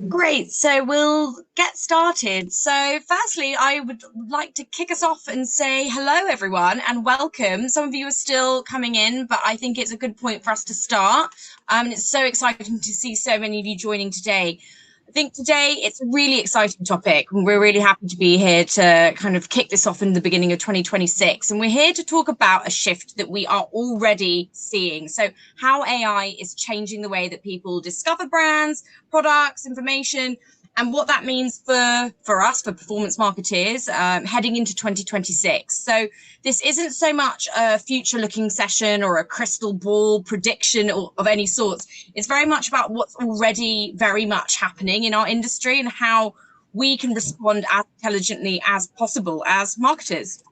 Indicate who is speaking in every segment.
Speaker 1: Great, so we'll get started. So, firstly, I would like to kick us off and say hello, everyone, and welcome. Some of you are still coming in, but I think it's a good point for us to start. It's so exciting to see so many of you joining today. I think today it's a really exciting topic. We're really happy to be here to kind of kick this off in the beginning of 2026. And we're here to talk about a shift that we are already seeing. So, how AI is changing the way that people discover brands, products, information, and what that means for us, for performance marketeers, heading into 2026. So this isn't so much a future-looking session or a crystal ball prediction of any sort. It's very much about what's already very much happening in our industry and how we can respond as intelligently as possible as marketers.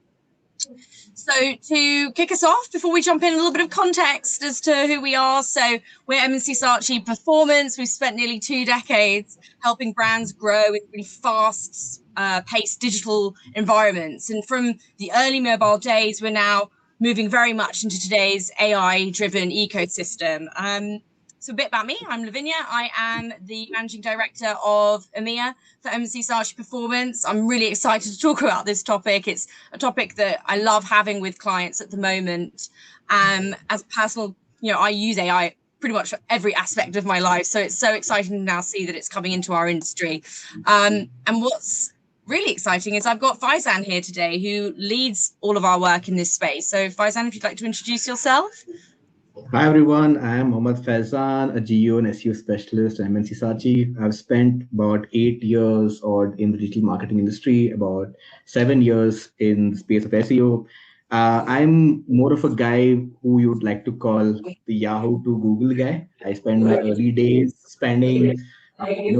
Speaker 1: So to kick us off, before we jump in, a little bit of context as to who we are. So we're M&C Saatchi Performance. We've spent nearly 2 decades helping brands grow in really fast-paced digital environments. And from the early mobile days, we're now moving very much into today's AI-driven ecosystem. So a bit about me, I'm Lavinia. I am the Managing Director of EMEA for M&C Saatchi Performance. I'm really excited to talk about this topic. It's a topic that I love having with clients at the moment. As a personal, I use AI pretty much for every aspect of my life. So it's so exciting to now see that it's coming into our industry. And what's really exciting is I've got Faizan here today who leads all of our work in this space. So Faizan, if you'd like to introduce yourself.
Speaker 2: Hi everyone, I am Mohammad Faizan, a GEO and SEO specialist at MNC Saatchi. I've spent about 8 years in the digital marketing industry, about 7 years in the space of SEO. I'm more of a guy who you'd like to call the Yahoo to Google guy. I spent my early days spending, a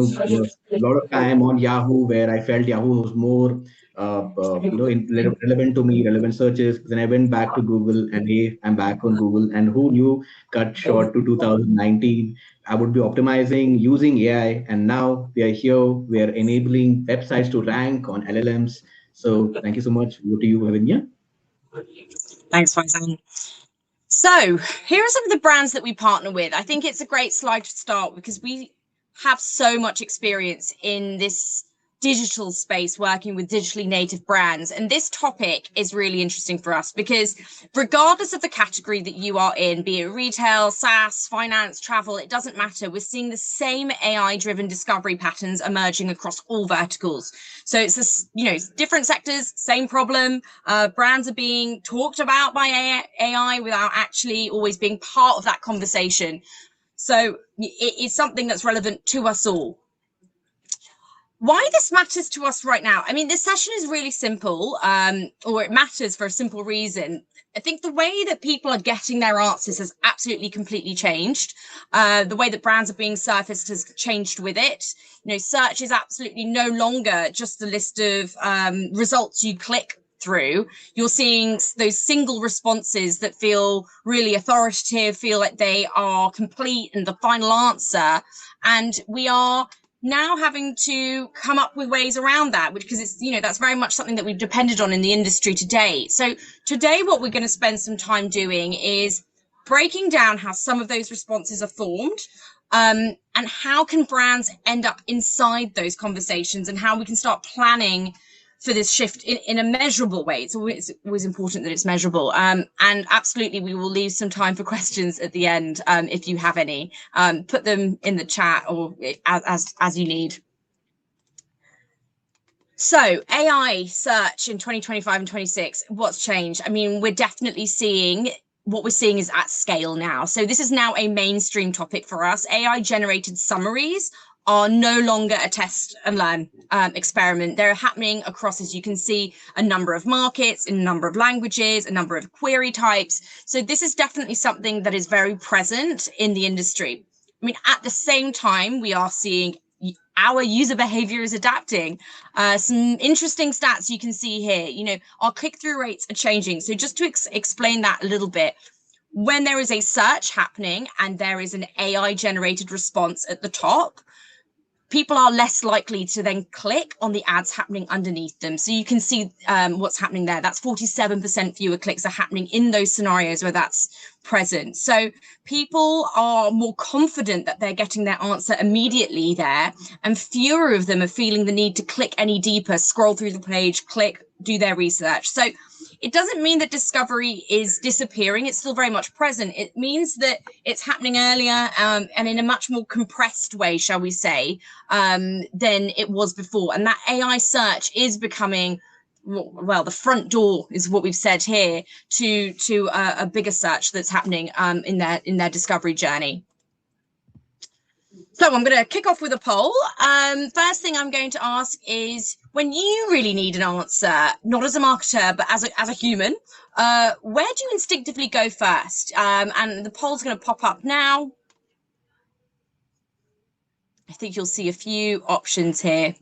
Speaker 2: lot of time on Yahoo, where I felt Yahoo was more relevant to me, relevant searches. Then I went back to Google, and hey, I'm back on Google. And who knew, cut short to 2019, I would be optimizing using AI. And now we are here, we are enabling websites to rank on LLMs. So thank you so much. Over to you, Lavinia.
Speaker 1: Thanks, Faizan. So here are some of the brands that we partner with. I think it's a great slide to start because we have so much experience in this digital space working with digitally native brands. And this topic is really interesting for us because regardless of the category that you are in, be it retail, SaaS, finance, travel, it doesn't matter. We're seeing the same AI-driven discovery patterns emerging across all verticals. So it's this, different sectors, same problem. Brands are being talked about by AI without actually always being part of that conversation. So it is something that's relevant to us all. Why this matters to us right now? I mean, this session is really simple, or it matters for a simple reason. I think the way that people are getting their answers has absolutely completely changed. The way that brands are being surfaced has changed with it. Search is absolutely no longer just the list of results you click through. You're seeing those single responses that feel really authoritative, feel like they are complete and the final answer. And we are now having to come up with ways around that, because it's, that's very much something that we've depended on in the industry today. So today, what we're going to spend some time doing is breaking down how some of those responses are formed, and how can brands end up inside those conversations, and how we can start planning for this shift in a measurable way. It's always important that it's measurable. And absolutely, we will leave some time for questions at the end. If you have any, put them in the chat or as you need. So AI search in 2025 and 26, what's changed? I mean, we're definitely seeing what we're seeing is at scale now. So this is now a mainstream topic for us. AI generated summaries are no longer a test and learn experiment. They're happening across, as you can see, a number of markets, in a number of languages, a number of query types. So this is definitely something that is very present in the industry. I mean, at the same time, we are seeing our user behavior is adapting. Some interesting stats you can see here. Our click-through rates are changing. So just to explain that a little bit, when there is a search happening and there is an AI-generated response at the top, people are less likely to then click on the ads happening underneath them. So you can see what's happening there. That's 47% fewer clicks are happening in those scenarios where that's present. So people are more confident that they're getting their answer immediately there, and fewer of them are feeling the need to click any deeper, scroll through the page, click, do their research. So it doesn't mean that discovery is disappearing. It's still very much present. It means that it's happening earlier and in a much more compressed way, shall we say, than it was before. And that AI search is becoming, well, the front door is what we've said here to a bigger search that's happening in their discovery journey. So I'm going to kick off with a poll. First thing I'm going to ask is, when you really need an answer, not as a marketer, but as a human, where do you instinctively go first? And the poll's going to pop up now. I think you'll see a few options here.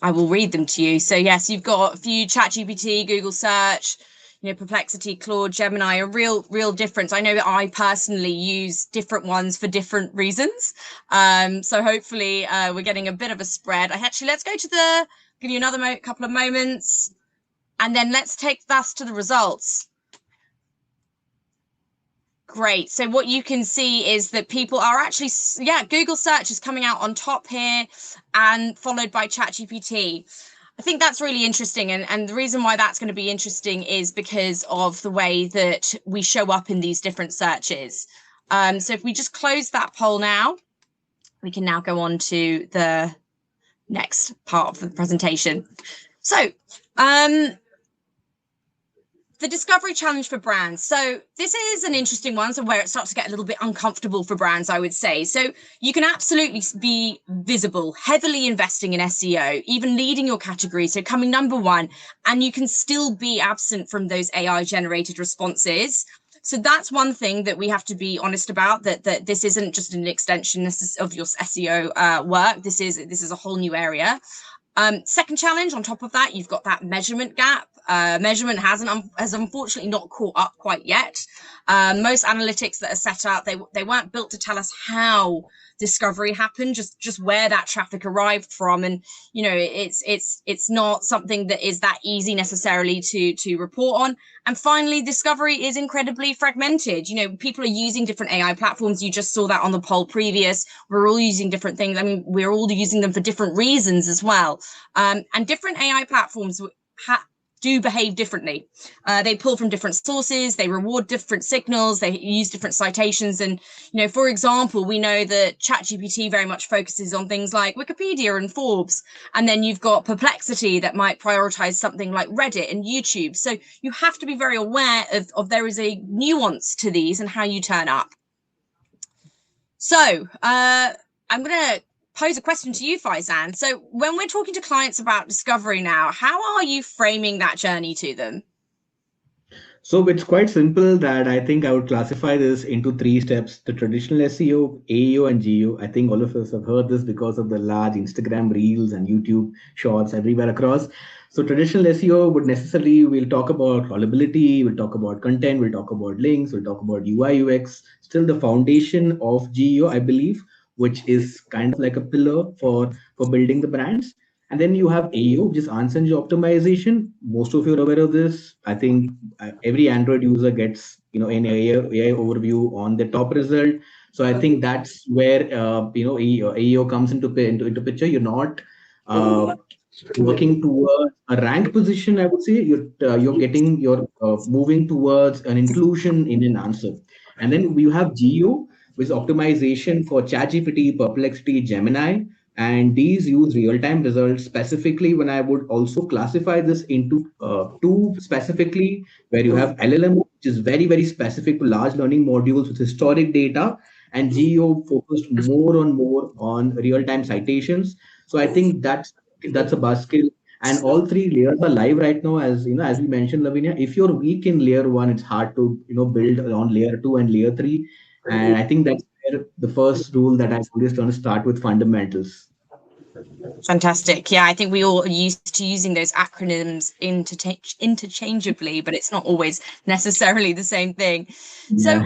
Speaker 1: I will read them to you. So yes, you've got a few: ChatGPT, Google search, Perplexity, Claude, Gemini, a real difference. I know that I personally use different ones for different reasons. So hopefully we're getting a bit of a spread. Let's go to give you another couple of moments, and then let's take us to the results. Great. So what you can see is that people are actually, Google search is coming out on top here, and followed by ChatGPT. I think that's really interesting. And the reason why that's going to be interesting is because of the way that we show up in these different searches. So if we just close that poll now, we can now go on to the next part of the presentation. So the discovery challenge for brands. So this is an interesting one, so where it starts to get a little bit uncomfortable for brands, I would say. So you can absolutely be visible, heavily investing in SEO, even leading your category, so coming number one, and you can still be absent from those AI generated responses. So that's one thing that we have to be honest about, that this isn't just an extension of your SEO work. This is a whole new area. Second challenge, on top of that, you've got that measurement gap. Measurement has unfortunately not caught up quite yet. Most analytics that are set up, they weren't built to tell us how discovery happened, just where that traffic arrived from. And it's not something that is that easy necessarily to report on. And finally, discovery is incredibly fragmented. People are using different AI platforms. You just saw that on the poll previous. We're all using different things. I mean, we're all using them for different reasons as well. And different AI platforms do behave differently. They pull from different sources, they reward different signals, they use different citations. And, for example, we know that ChatGPT very much focuses on things like Wikipedia and Forbes. And then you've got Perplexity that might prioritize something like Reddit and YouTube. So you have to be very aware of there is a nuance to these and how you turn up. So I'm going to pose a question to you, Faizan. So when we're talking to clients about discovery now, how are you framing that journey to them?
Speaker 2: So it's quite simple that I think I would classify this into 3 steps: the traditional SEO, AEO, and GEO. I think all of us have heard this because of the large Instagram reels and YouTube shorts everywhere across. So traditional SEO would necessarily, we'll talk about crawlability, we'll talk about content, we'll talk about links, we'll talk about UI, UX. Still the foundation of GEO, I believe, which is kind of like a pillar for building the brands. And then you have AEO, which is answer engine optimization. Most of you are aware of this. I think every Android user gets, an AI overview on the top result. So I think that's where, AEO comes into picture. You're not working towards a rank position, I would say. You're moving towards an inclusion in an answer. And then we have GEO, which is optimization for ChatGPT, Perplexity, Gemini. And these use real-time results. Specifically, when I would also classify this into 2 specifically, where you have LLM, which is very, very specific to large learning modules with historic data, and GEO focused more on real-time citations. So I think that's a buzzkill. And all 3 layers are live right now, as we mentioned, Lavinia. If you're weak in layer 1, it's hard to build on layer 2 and layer 3. And I think that's where the first rule that I always want to start with: fundamentals.
Speaker 1: Fantastic. Yeah, I think we all are used to using those acronyms interchangeably, but it's not always necessarily the same thing. So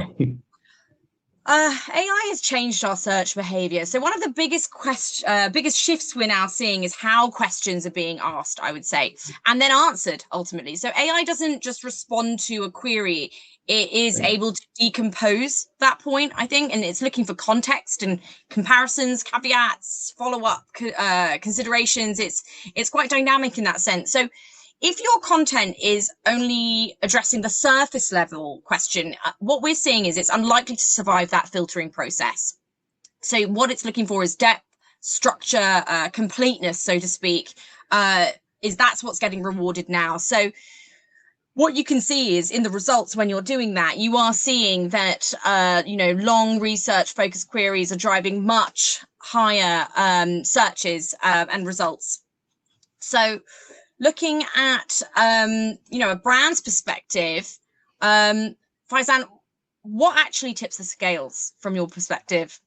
Speaker 1: AI has changed our search behavior. So one of the biggest shifts we're now seeing is how questions are being asked, I would say, and then answered ultimately. So AI doesn't just respond to a query; it is
Speaker 2: Right.
Speaker 1: able to decompose that point, I think, and it's looking for context and comparisons, caveats, follow-up considerations. It's quite dynamic in that sense. So if your content is only addressing the surface level question, what we're seeing is it's unlikely to survive that filtering process. So what it's looking for is depth, structure, completeness, so to speak, is that's what's getting rewarded now. So what you can see is in the results when you're doing that, you are seeing that, long research focused queries are driving much higher searches and results. So looking at a brand's perspective, Faizan, what actually tips the scales from your perspective?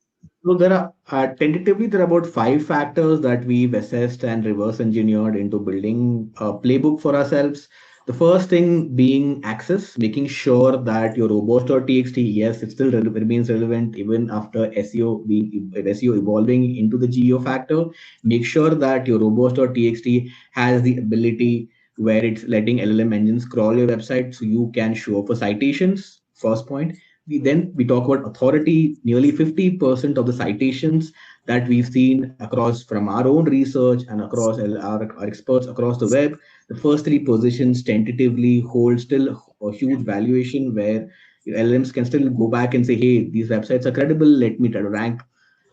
Speaker 2: So there are tentatively there are about 5 factors that we've assessed and reverse engineered into building a playbook for ourselves. The first thing being access, making sure that your robust.txt, yes, it still remains relevant even after SEO evolving into the GEO factor. Make sure that your robust.txt has the ability where it's letting LLM engines crawl your website so you can show up for citations. First point. We talk about authority. Nearly 50% of the citations that we've seen across from our own research and across our experts across the web, the first 3 positions tentatively hold still a huge valuation where LLMs can still go back and say, hey, these websites are credible, let me try to rank.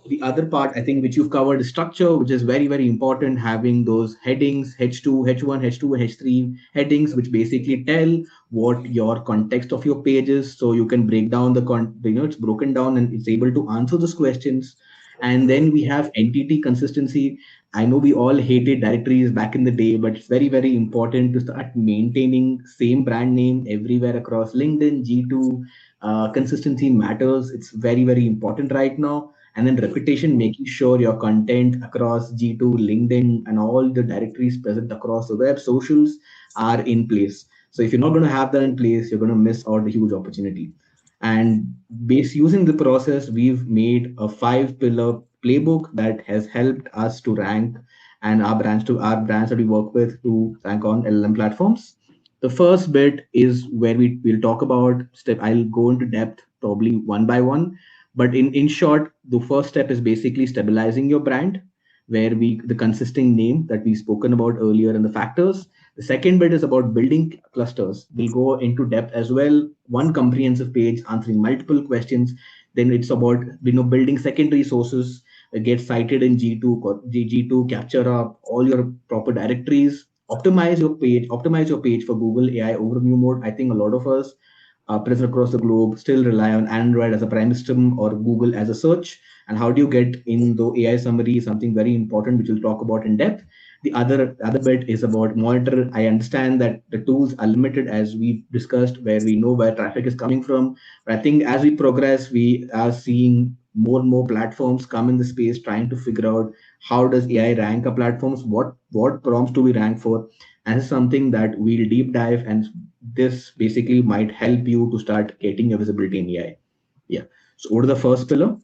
Speaker 2: The other part, I think, which you've covered is structure, which is very, very important. Having those headings, H2, H1, H2, and H3 headings, which basically tell what your context of your page is. So you can break down it's broken down and it's able to answer those questions. And then we have entity consistency. I know we all hated directories back in the day, but it's very, very important to start maintaining same brand name everywhere across LinkedIn, G2. Consistency matters. It's very, very important right now. And then reputation, making sure your content across G2, LinkedIn, and all the directories present across the web socials are in place. So if you're not going to have that in place, you're going to miss out a huge opportunity. And based using the process, we've made a 5 pillar playbook that has helped us to rank and our brands that we work with to rank on LLM platforms. The first bit is where we'll talk about step. I'll go into depth probably one by one, but in short, the first step is basically stabilizing your brand, where the consisting name that we've spoken about earlier and the factors. The second bit is about building clusters. We'll go into depth as well. One comprehensive page answering multiple questions. Then it's about building secondary sources, get cited in G2, capture up all your proper directories, optimize your page for Google AI overview mode. I think a lot of us present across the globe still rely on Android as a prime system or Google as a search. And how do you get in the AI summary is something very important, which we'll talk about in depth. The other bit is about monitor. I understand that the tools are limited as we discussed, where we know where traffic is coming from. But I think as we progress, we are seeing more and more platforms come in the space trying to figure out how does AI rank our platforms, what prompts do we rank for, and it's something that we'll deep dive, and this basically might help you to start getting your visibility in AI. Yeah. So over to the first pillar,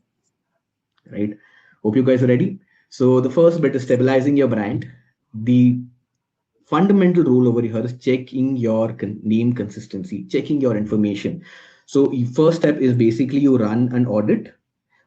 Speaker 2: right? Hope you guys are ready. So the first bit is stabilizing your brand. The fundamental rule over here is checking your name consistency, checking your information. So the first step is basically you run an audit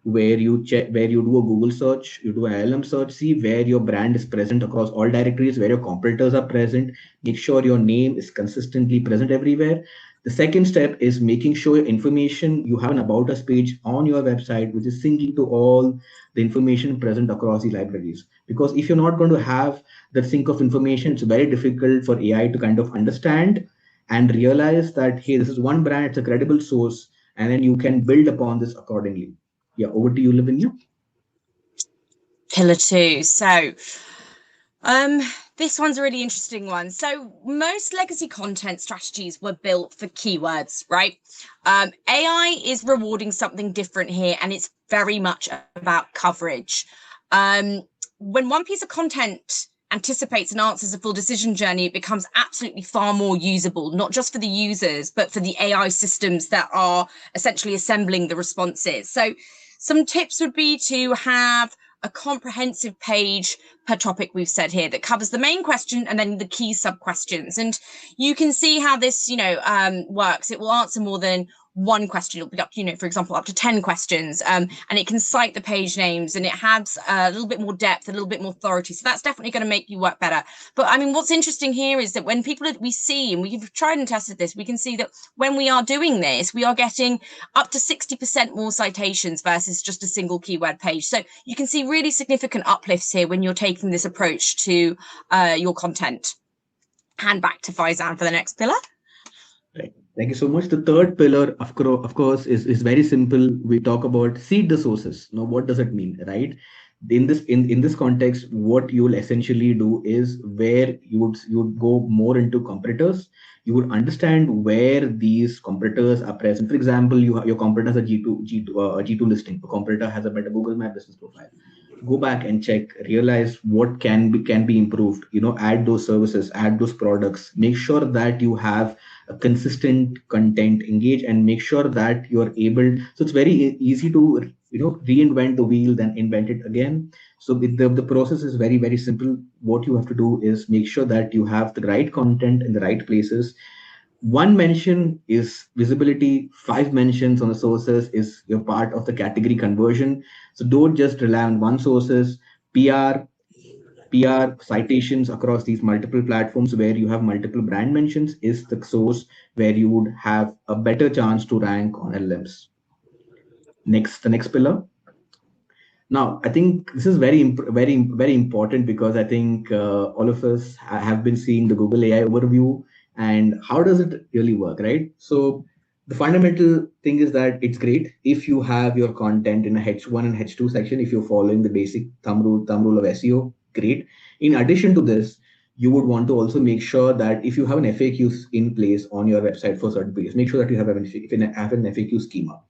Speaker 2: where you do a Google search, you do an LLM search, see where your brand is present across all directories, where your competitors are present, make sure your name is consistently present everywhere. The second step is making sure your information, you have an about us page on your website, which is syncing to all the information present across the libraries. Because if you're not going to have the sync of information, it's very difficult for AI to kind of understand and realize that, hey, this is one brand, it's a credible source, and then you can build upon this accordingly. Yeah, over to you, Lavinia.
Speaker 1: Pillar two. So, um, this one's a really interesting one. So, most legacy content strategies were built for keywords, right? AI is rewarding something different here, and it's very much about coverage. When one piece of content anticipates and answers a full decision journey, it becomes absolutely far more usable, not just for the users, but for the AI systems that are essentially assembling the responses. So some tips would be to have a comprehensive page per topic we've said here that covers the main question and then the key sub questions. And you can see how this, works. It will answer more than one question. It'll be up, for example, up to 10 questions, and it can cite the page names, and it has a little bit more depth, a little bit more authority. So that's definitely going to make you work better. But I mean, what's interesting here is that when we see, and we've tried and tested this, we can see that when we are doing this, we are getting up to 60% more citations versus just a single keyword page. So you can see really significant uplifts here when you're taking this approach to your content. Hand back to Faizan for the next pillar.
Speaker 2: Right. Thank you so much. The third pillar, of course, is very simple. We talk about seed the sources. Now, what does it mean, right? In this context, what you will essentially do is where you would go more into competitors. You would understand where these competitors are present. For example, your competitor has a G2 listing. A competitor has a better Google My Business profile. Go back and check, realize what can be improved. Add those services, add those products. Make sure that you have a consistent content, engage, and make sure that you are able. So it's very easy to reinvent the wheel, then invent it again. So the process is very, very simple. What you have to do is make sure that you have the right content in the right places. One mention is visibility. 5 mentions on the sources is your part of the category conversion. So don't just rely on one sources. PR citations across these multiple platforms where you have multiple brand mentions is the source where you would have a better chance to rank on LLMs. The next pillar. Now, I think this is very, very important because I think all of us have been seeing the Google AI overview and how does it really work, right? So the fundamental thing is that it's great if you have your content in a H1 and H2 section, if you're following the basic thumb rule of SEO, great. In addition to this, you would want to also make sure that if you have an FAQs in place on your website for certain pages, make sure that you have an FAQ schema.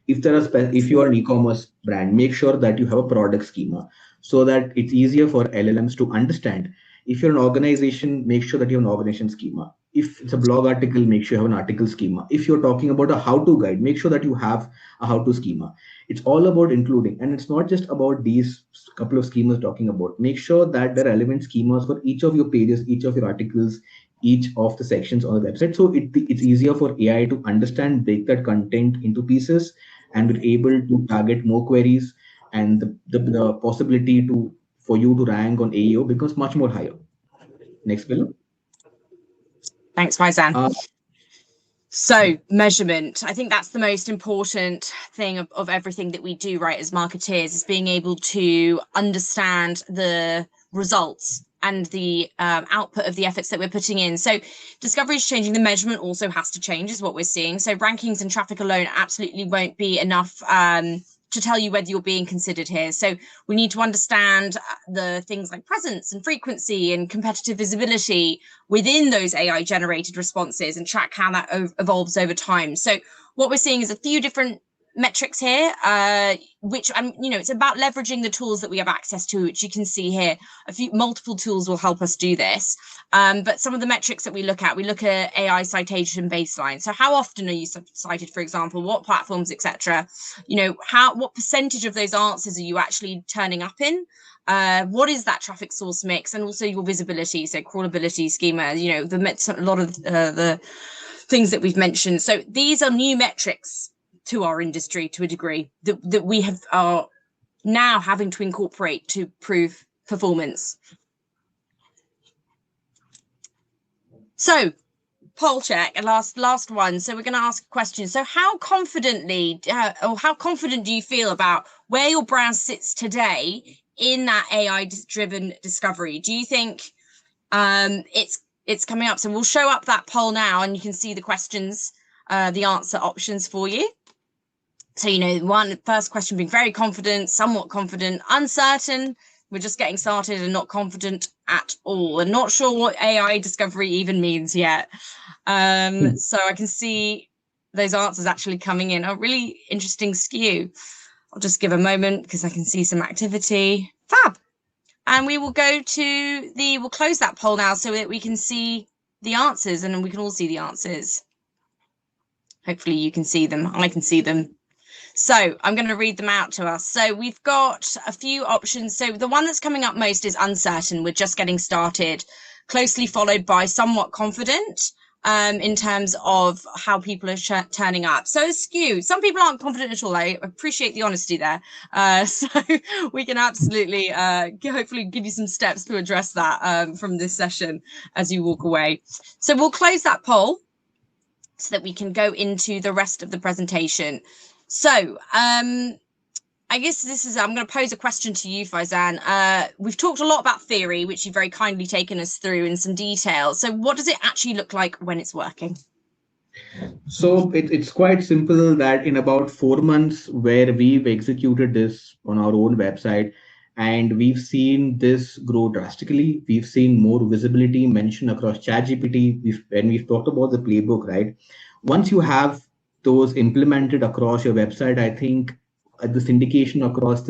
Speaker 2: If you are an e-commerce brand, make sure that you have a product schema so that it's easier for LLMs to understand. If you're an organization, make sure that you have an organization schema. If it's a blog article, make sure you have an article schema. If you're talking about a how-to guide, make sure that you have a how-to schema. It's all about including, and it's not just about these couple of schemas talking about. Make sure that there are relevant schemas for each of your pages, each of your articles, each of the sections on the website. So it's easier for AI to understand, break that content into pieces, and we're able to target more queries, and the possibility for you to rank on AEO becomes much more higher. Next pillar.
Speaker 1: Thanks, Faizan. So measurement, I think that's the most important thing of everything that we do, right, as marketeers, is being able to understand the results and the output of the efforts that we're putting in. So discovery is changing. The measurement also has to change, is what we're seeing. So rankings and traffic alone absolutely won't be enough to tell you whether you're being considered here. So we need to understand the things like presence and frequency and competitive visibility within those AI generated responses and track how that evolves over time. So what we're seeing is a few different metrics here, which it's about leveraging the tools that we have access to, which you can see here. Multiple tools will help us do this, but some of the metrics that we look at AI citation baseline. So how often are you cited, for example, what platforms, etc. What percentage of those answers are you actually turning up in? What is that traffic source mix, and also your visibility, so crawlability, schema, a lot of the things that we've mentioned. So these are new metrics to our industry to a degree that we are now having to incorporate to prove performance. So poll check, and last one. So we're going to ask a question. So how confident do you feel about where your brand sits today in that AI driven discovery? Do you think it's coming up? So we'll show up that poll now, and you can see the questions, the answer options for you. So, first question being very confident, somewhat confident, uncertain, we're just getting started, and not confident at all, and not sure what AI discovery even means yet. So I can see those answers actually coming in. A really interesting skew. I'll just give a moment because I can see some activity. Fab. And we will go to we'll close that poll now so that we can see the answers, and we can all see the answers. Hopefully you can see them. I can see them. So I'm going to read them out to us. So we've got a few options. So the one that's coming up most is uncertain. We're just getting started, closely followed by somewhat confident, in terms of how people are turning up. So it's skewed. Some people aren't confident at all. I appreciate the honesty there. So we can absolutely hopefully give you some steps to address that from this session as you walk away. So we'll close that poll so that we can go into the rest of the presentation. So I guess I'm going to pose a question to you, Faizan. We've talked a lot about theory, which you've very kindly taken us through in some detail. So what does it actually look like when it's working?
Speaker 2: So it's quite simple that in about 4 months where we've executed this on our own website, and we've seen this grow drastically. We've seen more visibility mentioned across ChatGPT. When we've talked about the playbook, right? Once you have those implemented across your website, I think the syndication across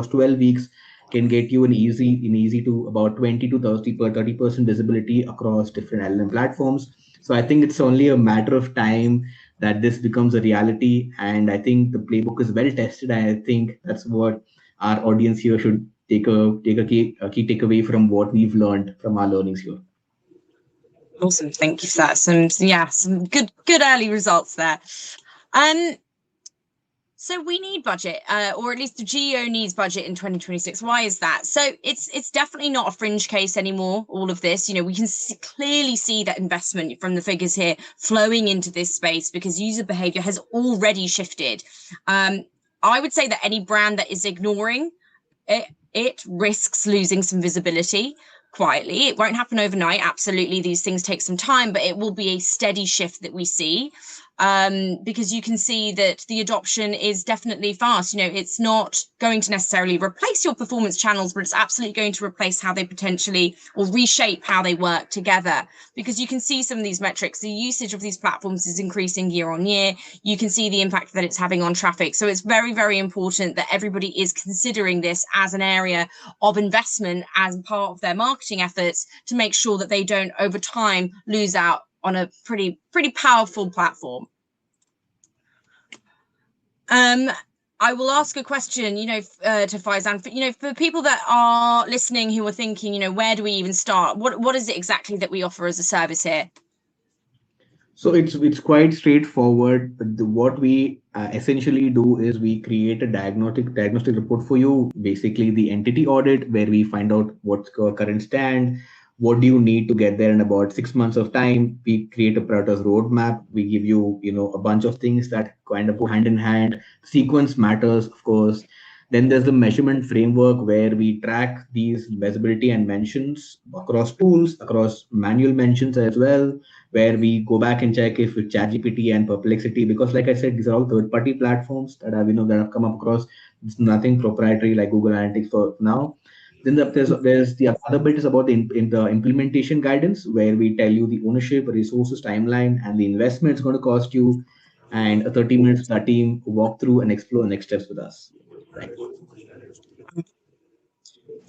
Speaker 2: 12 weeks can get you an easy to about 20 to 30% visibility across different LLM platforms. So I think it's only a matter of time that this becomes a reality. And I think the playbook is well tested. And I think that's what our audience here should take a key takeaway from what we've learned from our learnings here.
Speaker 1: Awesome, thank you for that. Some good early results there. So we need budget, or at least the GEO needs budget in 2026. Why is that? So it's definitely not a fringe case anymore, all of this. We can clearly see that investment from the figures here flowing into this space because user behavior has already shifted. I would say that any brand that is ignoring it risks losing some visibility quietly. It won't happen overnight. Absolutely, these things take some time, but it will be a steady shift that we see. Because you can see that the adoption is definitely fast. It's not going to necessarily replace your performance channels, but it's absolutely going to replace how they potentially or reshape how they work together. Because you can see some of these metrics, the usage of these platforms is increasing year on year. You can see the impact that it's having on traffic. So it's very, very important that everybody is considering this as an area of investment as part of their marketing efforts to make sure that they don't over time lose out on a pretty powerful platform. I will ask a question, to Faizan, for people that are listening who are thinking, where do we even start? What is it exactly that we offer as a service here?
Speaker 2: So it's quite straightforward. What we essentially do is we create a diagnostic report for you, basically the entity audit, where we find out what's your current stand, what do you need to get there in about 6 months of time. We create a Paratus roadmap. We give you, a bunch of things that kind of go hand in hand. Sequence matters, of course. Then there's the measurement framework where we track these visibility and mentions across tools, across manual mentions as well, where we go back and check if with ChatGPT and Perplexity, because like I said, these are all third-party platforms that have come up across. It's nothing proprietary like Google Analytics for now. Then there's the other bit is about in the implementation guidance, where we tell you the ownership, resources, timeline, and the investment it's going to cost you, and a 30 minutes our team walk through and explore next steps with us. Right.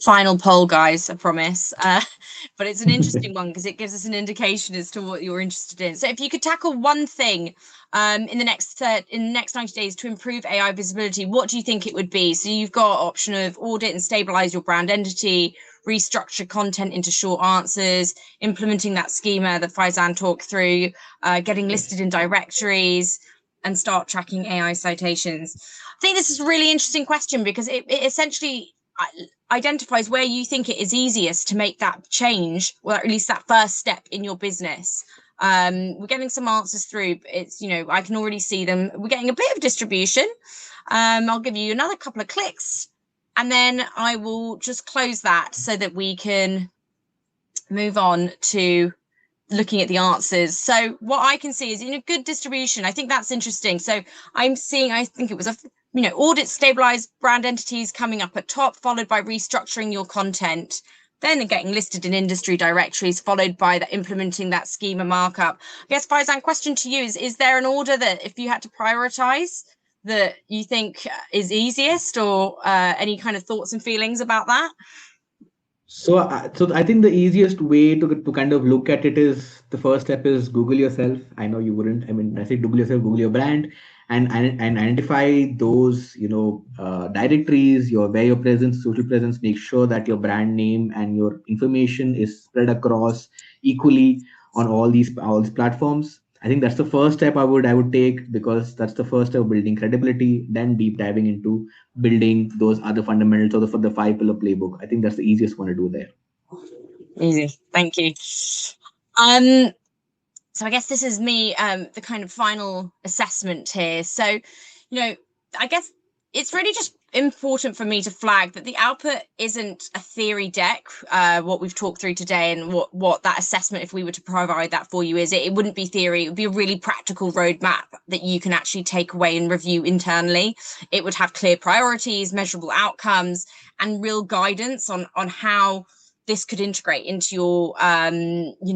Speaker 1: Final poll, guys, I promise. But it's an interesting one because it gives us an indication as to what you're interested in. So if you could tackle one thing in the next 90 days to improve AI visibility, what do you think it would be? So you've got option of audit and stabilize your brand entity, restructure content into short answers, implementing that schema that Faizan talked through, getting listed in directories, and start tracking AI citations. I think this is a really interesting question because it essentially identifies where you think it is easiest to make that change, or at least that first step in your business. We're getting some answers through. It's, I can already see them. We're getting a bit of distribution. I'll give you another couple of clicks and then I will just close that so that we can move on to looking at the answers. So what I can see is in a good distribution. I think that's interesting. So I'm seeing, I think it was audit, stabilize brand entities coming up at top, followed by restructuring your content, then getting listed in industry directories, followed by implementing that schema markup. I guess, Faizan, question to you is there an order that if you had to prioritize that you think is easiest, or any kind of thoughts and feelings about that?
Speaker 2: So I think the easiest way to kind of look at it is the first step is Google yourself. I know you wouldn't. I mean, I say Google yourself, Google your brand, and identify those directories, your where your presence, social presence. Make sure that your brand name and your information is spread across equally on all these platforms. I think that's the first step I would take, because that's the first step of building credibility. Then deep diving into building those other fundamentals, or the 5 pillar playbook. I think that's the easiest one to do there.
Speaker 1: Easy. Thank you. So I guess this is me, the kind of final assessment here. So, I guess it's really just important for me to flag that the output isn't a theory deck, what we've talked through today, and what that assessment, if we were to provide that for you, is it wouldn't be theory. It would be a really practical roadmap that you can actually take away and review internally. It would have clear priorities, measurable outcomes, and real guidance on how this could integrate into your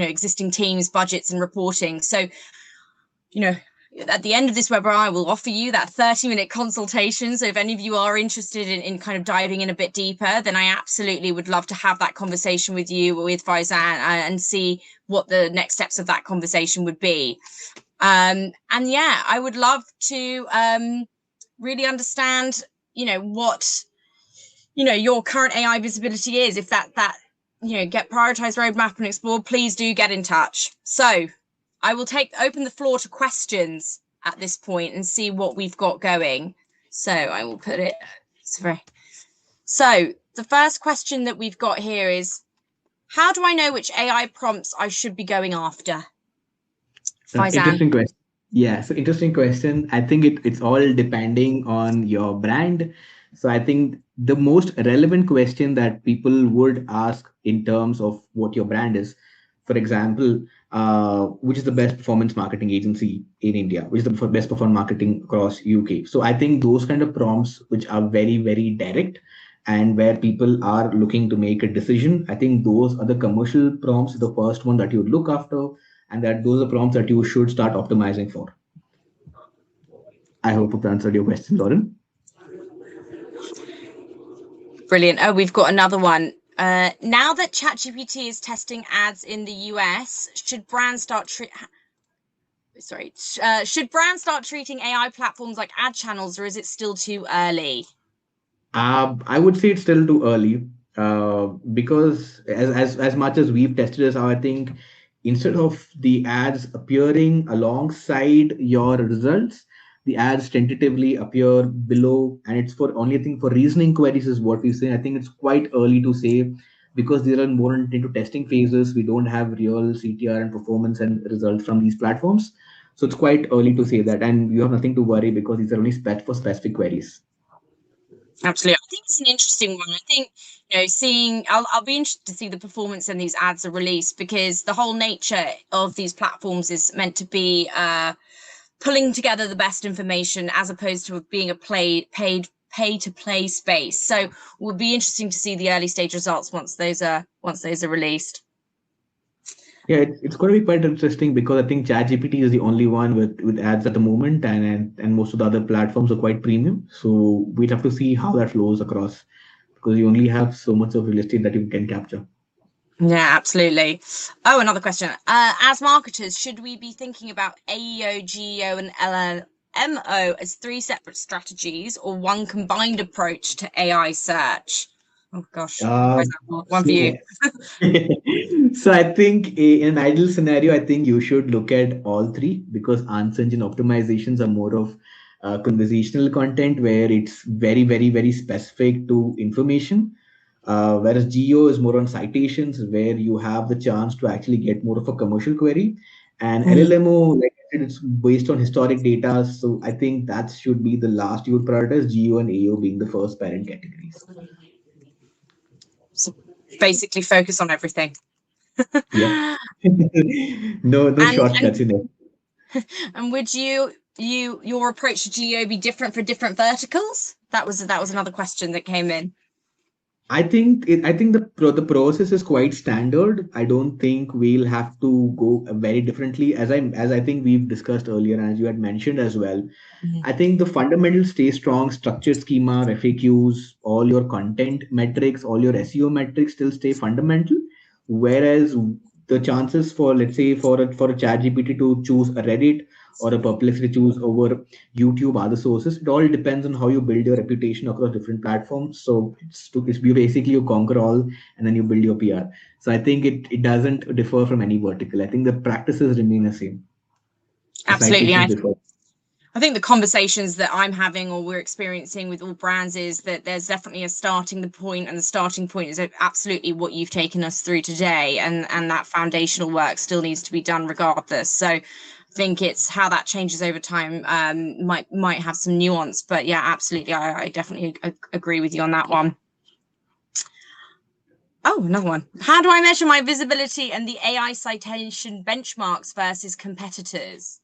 Speaker 1: existing teams, budgets, and reporting. So at the end of this webinar, I will offer you that 30-minute consultation. So if any of you are interested in kind of diving in a bit deeper, then I absolutely would love to have that conversation with you, with Faizan, and see what the next steps of that conversation would be. And yeah, I would love to really understand what your current AI visibility is. If that get prioritized roadmap and explore, please do get in touch. So I will open the floor to questions at this point and see what we've got going. So I will put it. So the first question that we've got here is, how do I know which AI prompts I should be going after? Faizan.
Speaker 2: Interesting question. Yeah, so interesting question. I think it's all depending on your brand. So I think the most relevant question that people would ask in terms of what your brand is, for example, which is the best performance marketing agency in India, which is the best performance marketing across UK. So I think those kind of prompts, which are very, very direct and where people are looking to make a decision, I think those are the commercial prompts, the first one that you would look after, and that those are prompts that you should start optimizing for. I hope I've answered your question, Lauren.
Speaker 1: Brilliant. Oh, we've got another one. Now that ChatGPT is testing ads in the US, should brands start treating AI platforms like ad channels, or is it still too early?
Speaker 2: I would say it's still too early, because as much as we've tested this out, I think instead of the ads appearing alongside your results, the ads tentatively appear below, and it's for only, I think, for reasoning queries is what we say. I think it's quite early to say, because these are more into testing phases. We don't have real CTR and performance and results from these platforms, so it's quite early to say that. And you have nothing to worry, because these are only for specific queries.
Speaker 1: Absolutely. I think it's an interesting one. I think, I'll be interested to see the performance when these ads are released, because the whole nature of these platforms is meant to be pulling together the best information, as opposed to being a pay to play space. So it will be interesting to see the early stage results once those are released.
Speaker 2: Yeah, it's going to be quite interesting, because I think ChatGPT is the only one with ads at the moment, and most of the other platforms are quite premium. So we'd have to see how that flows across, because you only have so much of real estate that you can capture.
Speaker 1: Yeah, absolutely. Oh, another question. As marketers, should we be thinking about AEO, GEO, and LLMO as 3 separate strategies, or one combined approach to AI search? Oh gosh, one for you.
Speaker 2: So I think in an ideal scenario, I think you should look at all three, because answer engine optimizations are more of conversational content, where it's very, very, very specific to information. Whereas GEO is more on citations, where you have the chance to actually get more of a commercial query. And LLMO, like I said, it's based on historic data. So I think that should be the last you would prioritize, GEO and AEO being the first parent categories.
Speaker 1: So basically focus on everything.
Speaker 2: Yeah. No shortcuts in it.
Speaker 1: And would your approach to GEO be different for different verticals? That was another question that came in.
Speaker 2: I think the process is quite standard. I don't think we'll have to go very differently. As I think we've discussed earlier, and as you had mentioned as well,
Speaker 1: Mhm.
Speaker 2: I think the fundamentals stay strong. Structured schema, FAQs, all your content metrics, all your SEO metrics still stay fundamental. Whereas the chances for, let's say, for a chat GPT to choose a Reddit or a Perplexity to choose over YouTube, other sources, it all depends on how you build your reputation across different platforms. So it's basically you conquer all and then you build your PR. So I think it doesn't differ from any vertical. I think the practices remain the same. The
Speaker 1: Absolutely.
Speaker 2: citations differ.
Speaker 1: I think the conversations that I'm having or we're experiencing with all brands is that there's definitely a starting the point, and the starting point is absolutely what you've taken us through today, and that foundational work still needs to be done regardless. So I think it's how that changes over time, might have some nuance, but yeah, absolutely, I definitely agree with you on that one. Oh, another one. How do I measure my visibility and the AI citation benchmarks versus competitors?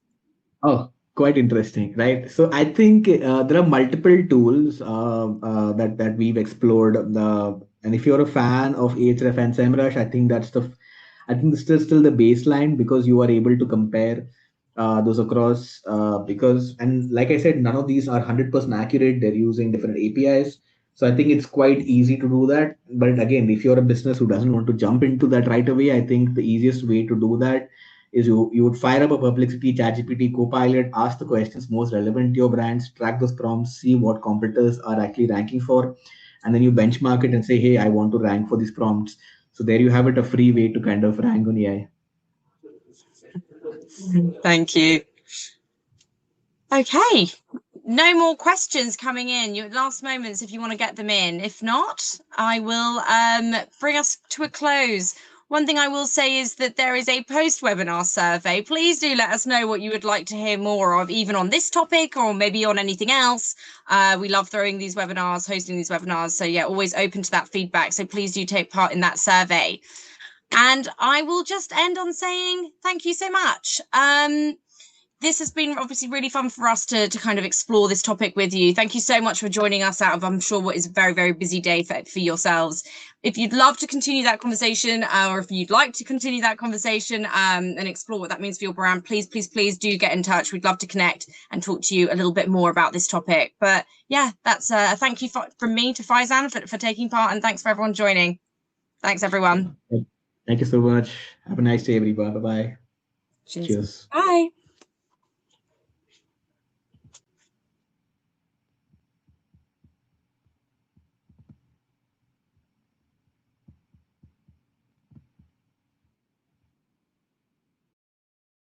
Speaker 2: Oh, quite interesting, right? So I think there are multiple tools that we've explored. And if you're a fan of Ahref and SEMrush, I think this is still the baseline because you are able to compare those across. Because, and like I said, none of these are 100% accurate. They're using different APIs. So I think it's quite easy to do that. But again, if you're a business who doesn't want to jump into that right away, I think the easiest way to do that is you would fire up a Perplexity, ChatGPT, Copilot, ask the questions most relevant to your brands, track those prompts, see what competitors are actually ranking for, and then you benchmark it and say, hey, I want to rank for these prompts. So there you have it, a free way to kind of rank on AI.
Speaker 1: Thank you. Okay, no more questions coming in. Your last moments if you want to get them in. If not, I will bring us to a close. One thing I will say is that there is a post-webinar survey. Please do let us know what you would like to hear more of, even on this topic or maybe on anything else. We love throwing these webinars, hosting these webinars. So yeah, always open to that feedback. So please do take part in that survey. And I will just end on saying thank you so much. This has been obviously really fun for us to kind of explore this topic with you. Thank you so much for joining us out of, I'm sure, what is a very, very busy day for yourselves. If you'd love to continue that conversation, or if you'd like to continue that conversation and explore what that means for your brand, please, please, please do get in touch. We'd love to connect and talk to you a little bit more about this topic. But yeah, that's a thank you from me to Faizan for taking part, and thanks for everyone joining. Thanks, everyone.
Speaker 2: Thank you so much. Have a nice day, everybody. Bye bye.
Speaker 1: Cheers.
Speaker 2: Cheers.
Speaker 1: Bye.